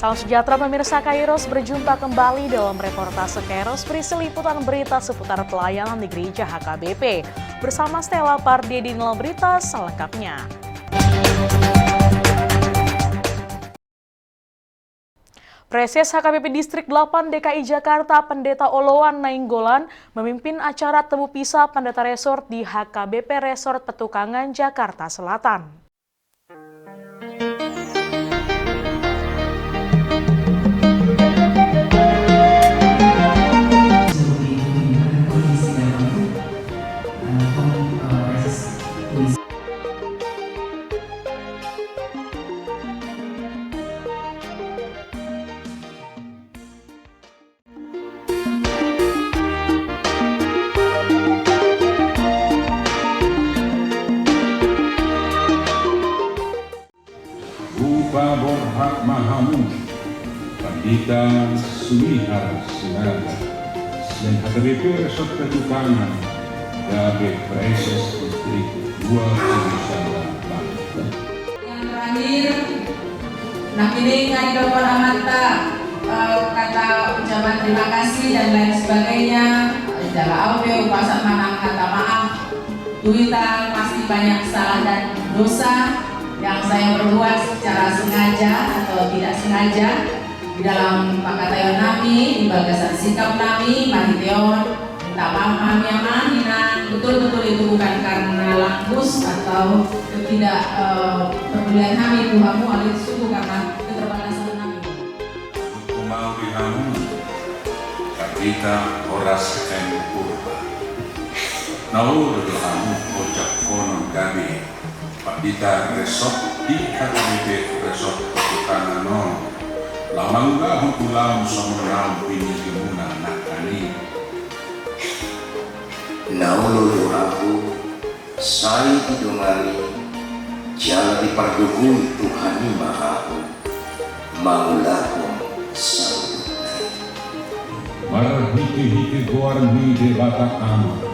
Salam sejahtera pemirsa Kairos, berjumpa kembali dalam reportase Kairos berisi liputan berita seputar pelayanan di Gereja HKBP. Bersama Stella Pardi di dalam berita selengkapnya. Preses HKBP Distrik 8 DKI Jakarta Pendeta Oloan Nainggolan memimpin acara temu pisah Pendeta Resort di HKBP Resort Petukangan, Jakarta Selatan. Borhak Mahamud, Pandita Sumihar Sinaga, dan HKBP Resort Petukangan, Gabe Preses Distrik 2 Yang terakhir, nah ini kaidopan amata kata ucapan terima kasih dan lain sebagainya. Adalah audio upasan manang kata maaf. Tuita pasti banyak salah dan dosa yang saya perbuat secara sengaja atau tidak sengaja di dalam pakatayon nami, di bagasan sikap nami, mahiteon, minta maaf mamiaman, betul-betul itu bukan karena langkus atau tidak kepedulian kami Tuhanmu, alih sungguh karena keterbatasan kami. Kumau dihamu, kita horas M. Purba. Naur kamu ojak konon kami. Pandita Resort di HKBP Resort Petukangan lamangga hukulam somenam pini kemuna nakani naululu aku sai idungani jala dipargugui Tuhani Mahaku maulakum saudai marhiki-hiki goarni de batak amat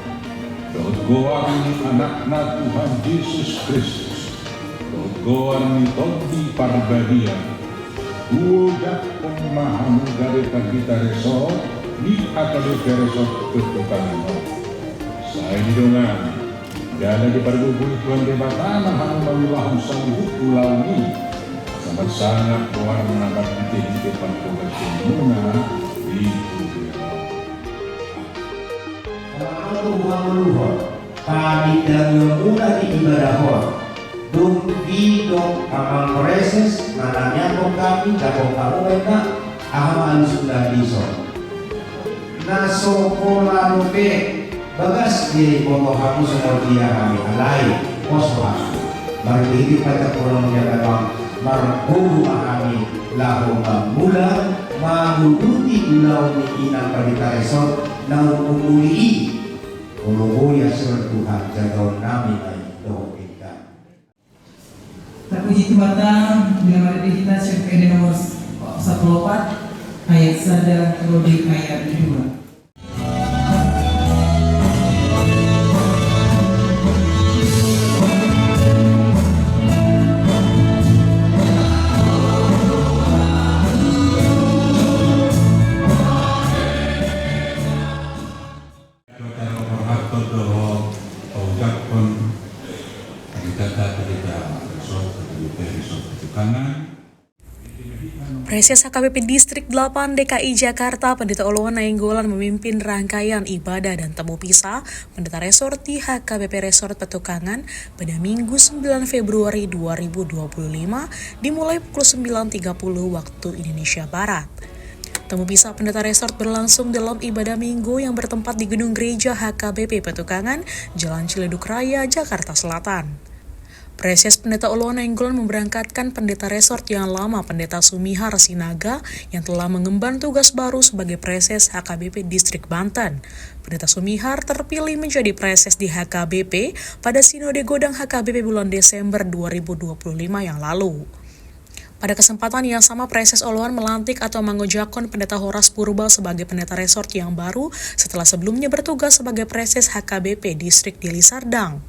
dot goarni anakna Tuhan Yesus Kristus dot goarni todi parbadia udah pemahamu dari kita resort di HKBP Resort Petukangan saya didongan dan di pergubui Tuhan debatana hanu mamilahu sanggup ulami sangat keluar menangkap di depan tugas semuna di Tuhan kami dalam mula di ibadah dong di dong kamang preses mananya kong kami dakong kamu enak aham sudah diso naso pola lope bagas di moto kamu semua dia kami alai koso aku margiti pada kurang menjaga bang margulu kami lahu mula maguduti ulau ni inang Pandita Resort na umuli Uluya surat Tuhan jagaun nami baik doa. Terpuji Tuhan dengan mari kita cek nomor 14 ayat 1 Rodi ayat 2. Preses HKBP Distrik 8 DKI Jakarta Pendeta Oloan Nainggolan memimpin rangkaian ibadah dan temu pisah Pendeta Resort di HKBP Resort Petukangan pada Minggu 9 Februari 2025 dimulai pukul 9.30 waktu Indonesia Barat. Temu pisah Pendeta Resort berlangsung dalam ibadah minggu yang bertempat di Gedung Gereja HKBP Petukangan, Jalan Ciledug Raya, Jakarta Selatan. Preses Pendeta Oloan Nainggolan memberangkatkan Pendeta Resort yang lama Pendeta Sumihar Sinaga yang telah mengemban tugas baru sebagai Preses HKBP Distrik Banten. Pendeta Sumihar terpilih menjadi Preses di HKBP pada Sinode Godang HKBP bulan Desember 2025 yang lalu. Pada kesempatan yang sama, Preses Oloan melantik atau mengojakon Pendeta Horas Purba sebagai Pendeta Resort yang baru setelah sebelumnya bertugas sebagai Preses HKBP Distrik Deli Serdang.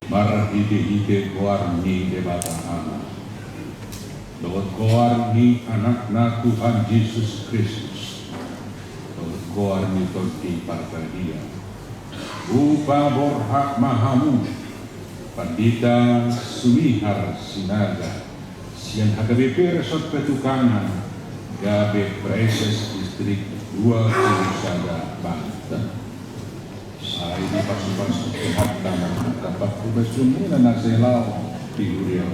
Marhide-hide goarni debata anak. Lord goarni anakna Tuhan Yesus Kristus. Lord goarni tolti parkadia. Upa borhak mahamu. Pandita Sumihar Sinaga. Sian HKBP Resort Petukangan. Gabe Preses Distrik 2 Kusada Banten. Saya di pasu-pasu kehat tanah dapat kubasum muna na selau Tiguriaw.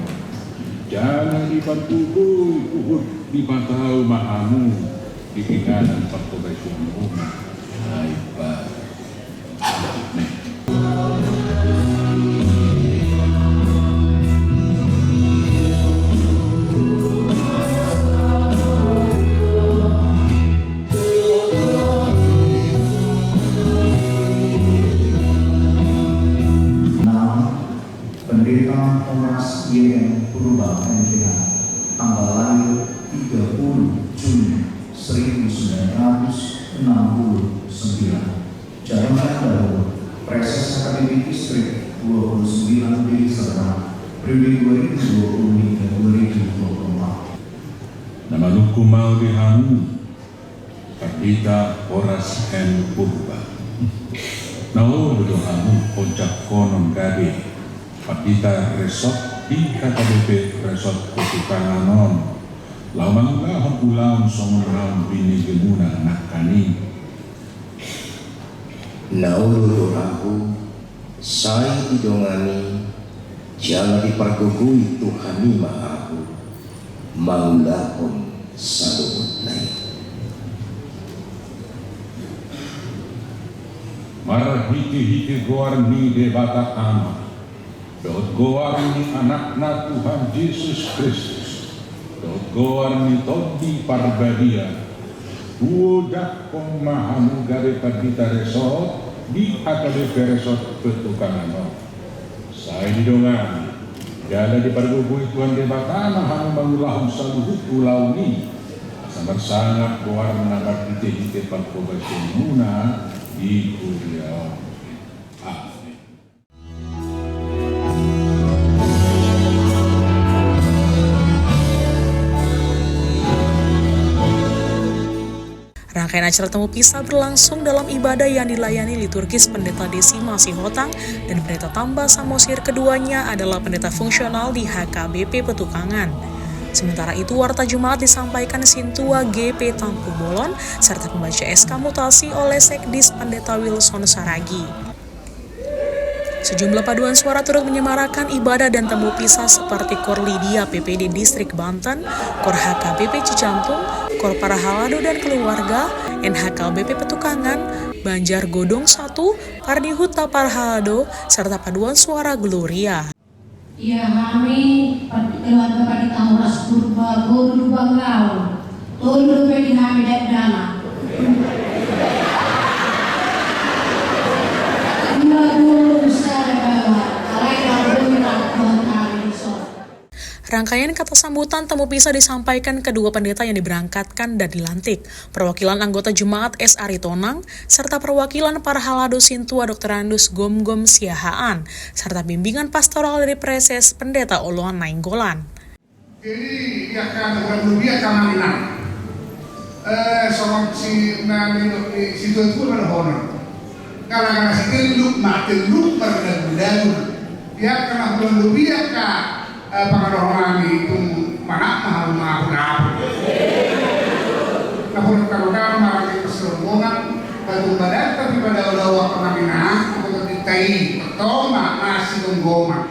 Jangan dipantugui uhud di pantau mahamu di pingganan pagkubasum muna. Ay ba. Amen. Pendeta Thomas Y.M. Purba MPH, tanggal lahir 30 Juni 1969, Jalan Daud, Preses HKBP Distrik 29 Deli Serdang, periode 2020 hingga 2024. Nama luku mau dihamu, Pendeta Horas M. Purba. Nau dohamu ojak konon gabe. Pendeta Resort di KKBP Resort Petukanganon. Lawan lahon ulang songon bini gemuna nakani. Naululu aku, saya didongani, jangan dipergugui Tuhani Mahaku, maulahum salumut naik. Marhiti-hiti goarni debata amat. Dot goarni anakna Tuhan Yesus Kristus. Dot goarni todi parbadia. Udah pemahamu gare Pendeta Resort di HKBP Resort Petukangan. Saya didongani. Jala dipergugui Tuhan debata mahamu mangulahum saluhut pulau ni. Samar sangat goarna marhiti-hiti pagkobasyon muna di Kuriaw. Rangkaian acara temu pisah berlangsung dalam ibadah yang dilayani liturgis Pendeta Desima Sihotang dan Pendeta Tamba Samosir. Keduanya adalah pendeta fungsional di HKBP Petukangan. Sementara itu, warta Jumat disampaikan Sintua GP Tampu Bolon serta pembaca SK Mutasi oleh Sekdis Pendeta Wilson Saragi. Sejumlah paduan suara turut menyemarakan ibadah dan temu pisah seperti Kor Lydia PPD Distrik Banten, Kor HKBP Cicantung, Kor Parahalado dan Keluarga, NHKBP Petukangan, Banjar Godong 1, Pardihuta Parahalado, serta paduan suara Gloria. Ya kami keluarga Pendeta Horas Purba Guru Banglau, tolong beri kami dana. Rangkaian kata sambutan temu pisah disampaikan kedua pendeta yang diberangkatkan dan dilantik, perwakilan anggota Jemaat S. Aritonang, serta perwakilan Parahalado Sintua Dr. Andus Gom-Gom Siahaan, serta bimbingan pastoral dari Preses Pendeta Oloan Nainggolan. Jadi dia akan berlebih akan menang. Soal si nani si itu pada honor. Kalau si teluk berdagu, dia akan berlebih akan pengaruh itu mana mahal. Namun kalau malah keserombongan batu badan tapi pada udah penamina untuk ditai atau masih tunggoma.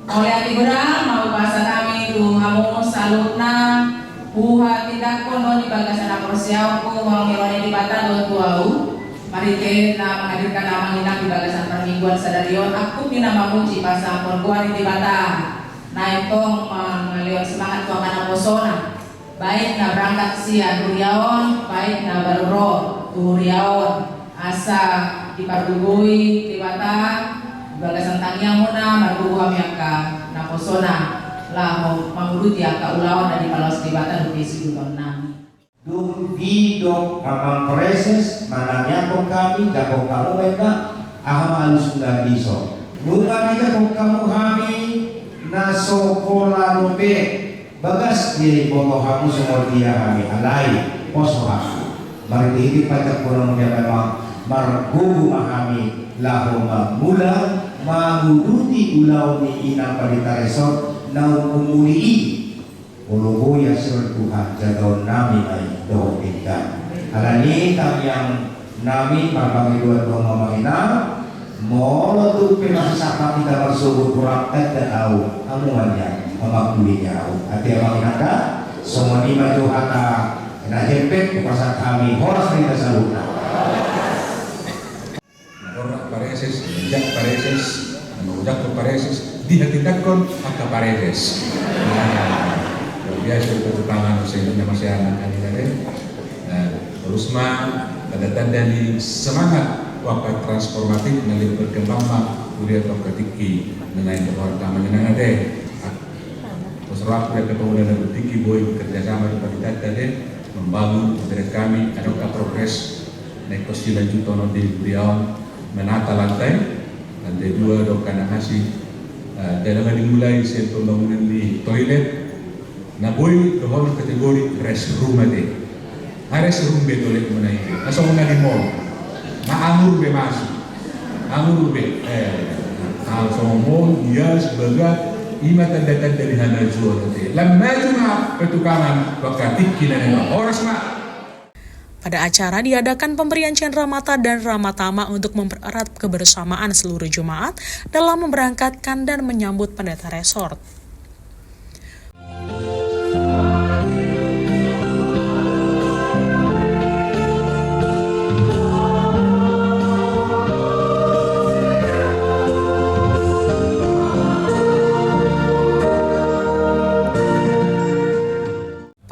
Oleh Atigura mau bahasa kami tu hamu salutna buha tindak kono di bagasan apresiau ku mau ngeloni di bata dua tuau. Mari kita menghadirkan nama nginang di bagasan permingguan sadarion. Aku pina mamuji pasang perguan di bata. Naik tong mengalion semangat tuangan aposona. Baik na berangkat sia duriaon, baik na baruro duriaon. Asa dipardugui di bata. Bagasan tangiang muna marbubu amiaka naposona. Lah mangurut ya ka ulawan dari palos di bata dupisi dulon nami. Dum di dok kapal Preses manangnya kong kami gakong kalau mereka halus na iso. Bukan kita kung kamu kami naso pola nope bagas di boto kamu semua dia kami alay poso kami. Mariti pada kurang memang margugu kami laho mula maguduti ulaw ni inang Panita Resort na umuli ulubo ya sur Tuhan jadon namin ay doon tinggal. Alani yang namin mapangiluan ng mamangina molo tu pinasasama kita bersubur kurang tadaaw amuan niya mamaguli niya at yung mga semua ni maju hata na jempet kupasan kami horas kita sa luna. Orang pareses, jak pareses, menujak ke pareses, dihatindakkon akka pareses. Biasa bertangan sehingga masih anak-anak terus ada tanda di semangat waktu transformatif nanti berkembang budaya tokatiki mengenai keluarga menyenang ada terus waktu yang ketemu dengan bertiki boy bekerjasama di Panita tadi membangun dari kami ada progres naik kos Jutono di beliau menata lantai 2 dokana ngasih dalam dimulai saya pembangunan di toilet na boy dohon kategori restroom ade restroom betul itu mana itu asal mana di mall na anggur be masuk anggur be hal somong dia sebagai ima tanda-tanda dari hana jual ade lama cuma petukangan wakatik kina horas mak. Pada acara diadakan pemberian cenderamata dan ramatama untuk mempererat kebersamaan seluruh jemaat dalam memberangkatkan dan menyambut pendeta resort.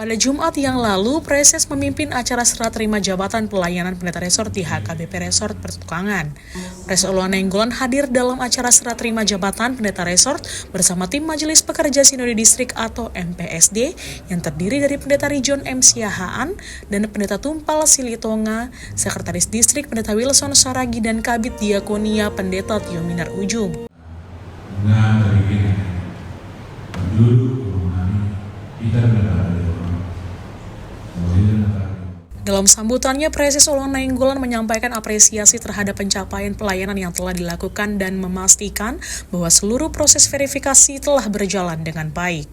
Pada Jumat yang lalu, Preses memimpin acara serah terima jabatan pelayanan pendeta resort di HKBP Resort Petukangan. Pres Oloan Nainggolan hadir dalam acara serah terima jabatan pendeta resort bersama tim Majelis Pekerja Sinode Distrik atau MPSD yang terdiri dari Pendeta Rijon M. Siahaan dan Pendeta Tumpal Silitonga, Sekretaris Distrik Pendeta Wilson Saragi dan Kabid Diakonia Pendeta Tio Minar Ujung. Nah, dari kita dulu kita Dalam sambutannya, Preses Oloan Nainggolan menyampaikan apresiasi terhadap pencapaian pelayanan yang telah dilakukan dan memastikan bahwa seluruh proses verifikasi telah berjalan dengan baik.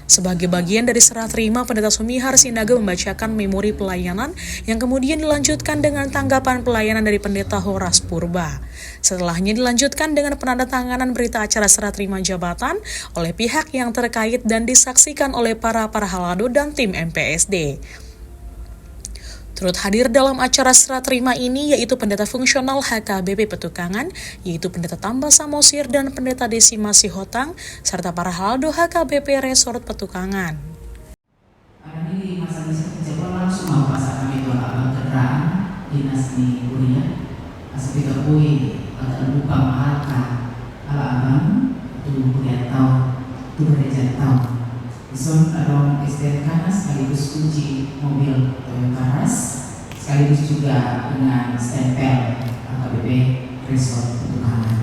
Sebagai bagian dari serah terima, Pendeta Sumihar Sinaga membacakan memori pelayanan yang kemudian dilanjutkan dengan tanggapan pelayanan dari Pendeta Horas Purba. Setelahnya dilanjutkan dengan penandatanganan berita acara serah terima jabatan oleh pihak yang terkait dan disaksikan oleh para parhalado dan tim MPSD. Turut hadir dalam acara serah terima ini yaitu Pendeta Fungsional HKBP Petukangan, yaitu Pendeta Tamba Samosir dan Pendeta Desima Sihotang, serta para haldo HKBP Resort Petukangan. Hari ini masa pejabat langsung mau pasang kami dua abang kendaraan dinas di Kuria, asal kita kui agak lupa mahalkan ala abang tu Kuria tahun tu gereja tahun. Ison adong STNK sekaligus kunci mobil Toyota Ras sekaligus juga dengan stempel HKBP Resort Petukangan.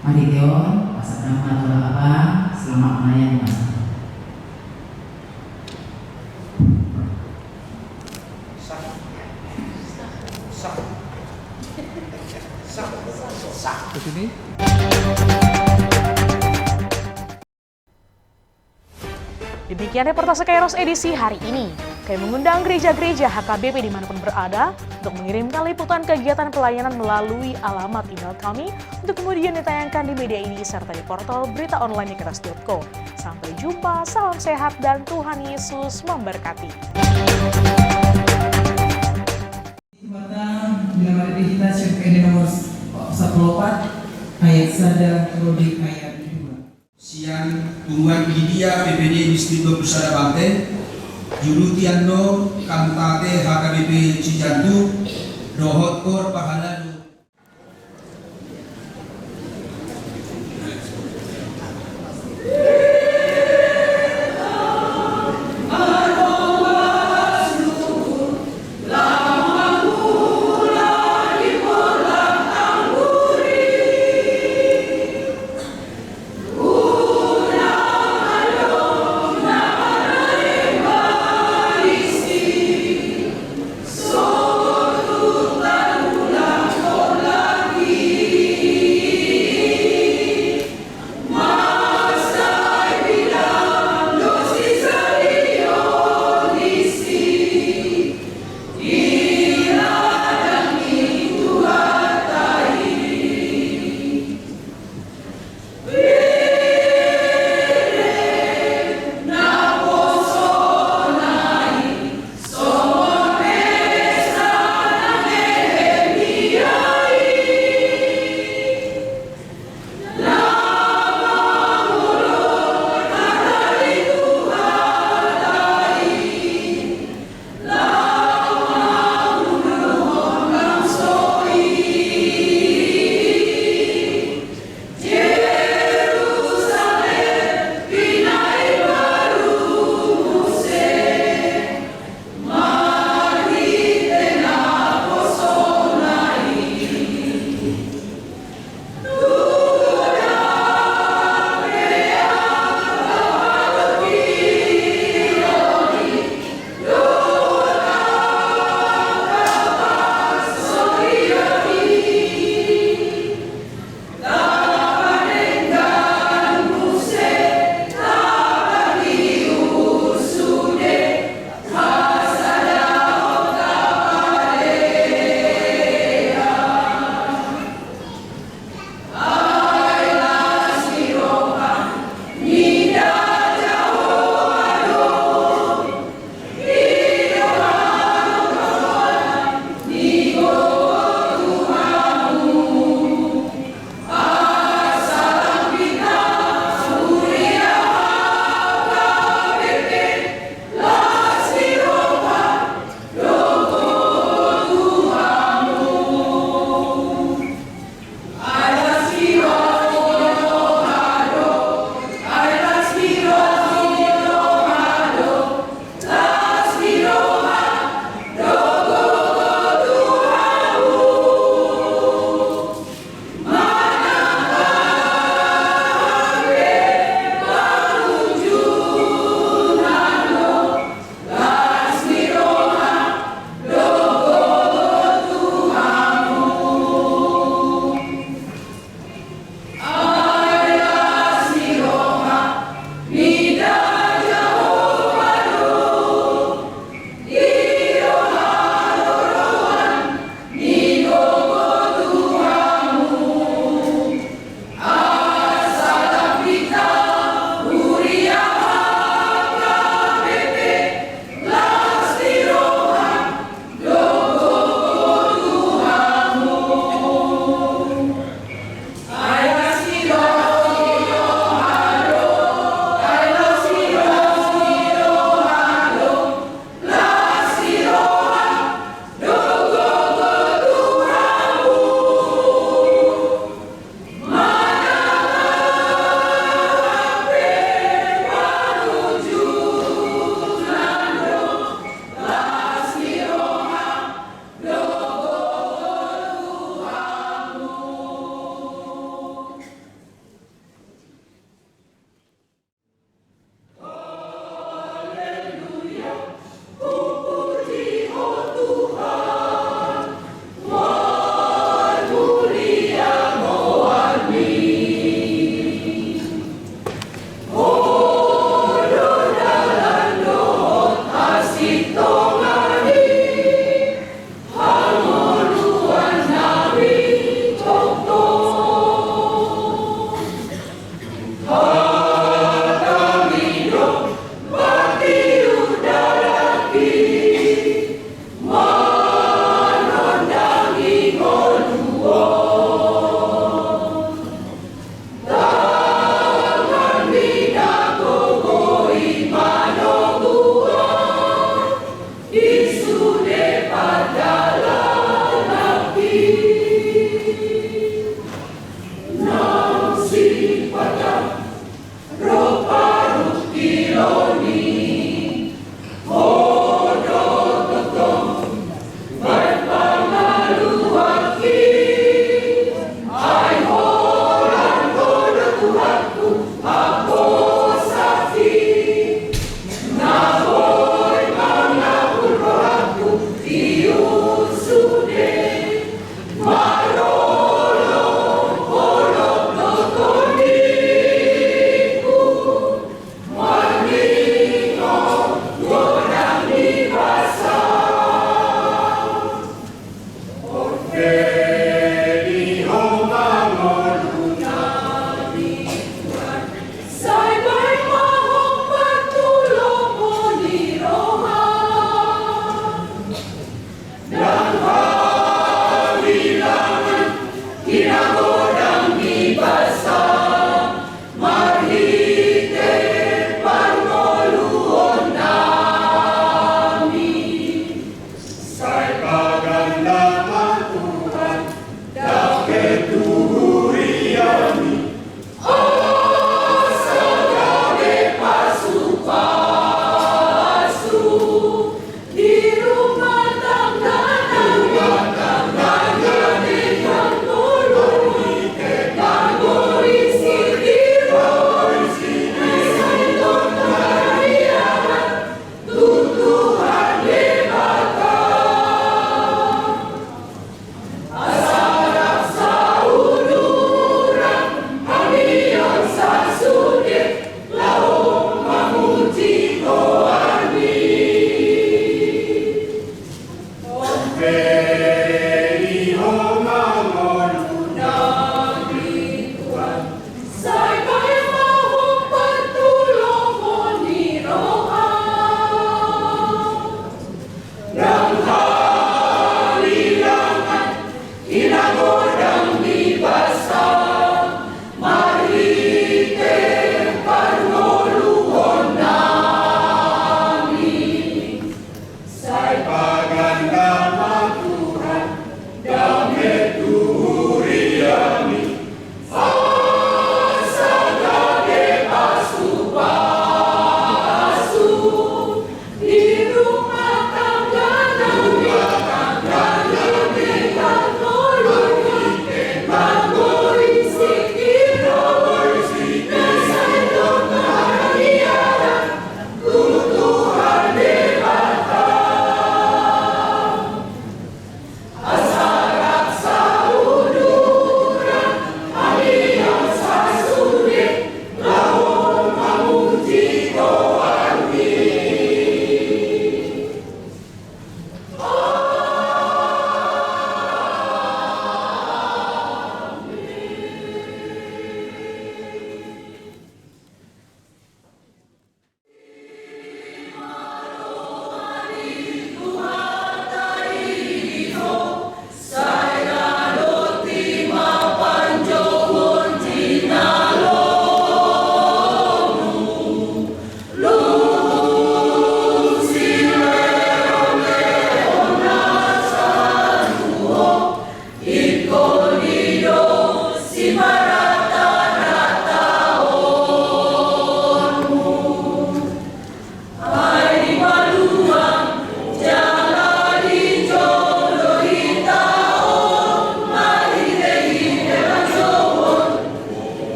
Mari Teon, pasal nama Tola Abang, selamat melayani Mas. Kesini. Demikian reportase Kairos edisi hari ini. Kami mengundang gereja-gereja HKBP dimanapun berada untuk mengirimkan liputan kegiatan pelayanan melalui alamat email kami untuk kemudian ditayangkan di media ini serta di portal berita online kairos.co. Sampai jumpa, salam sehat dan Tuhan Yesus memberkati. Bila kita CPD nomor 14 ayat 1 prodi ayat 2. Siang Tungguan Lydia PPD Distrik Pusara Banten, Jurutiando Kantate HKBP Cijantung, Dohot Kor Pahala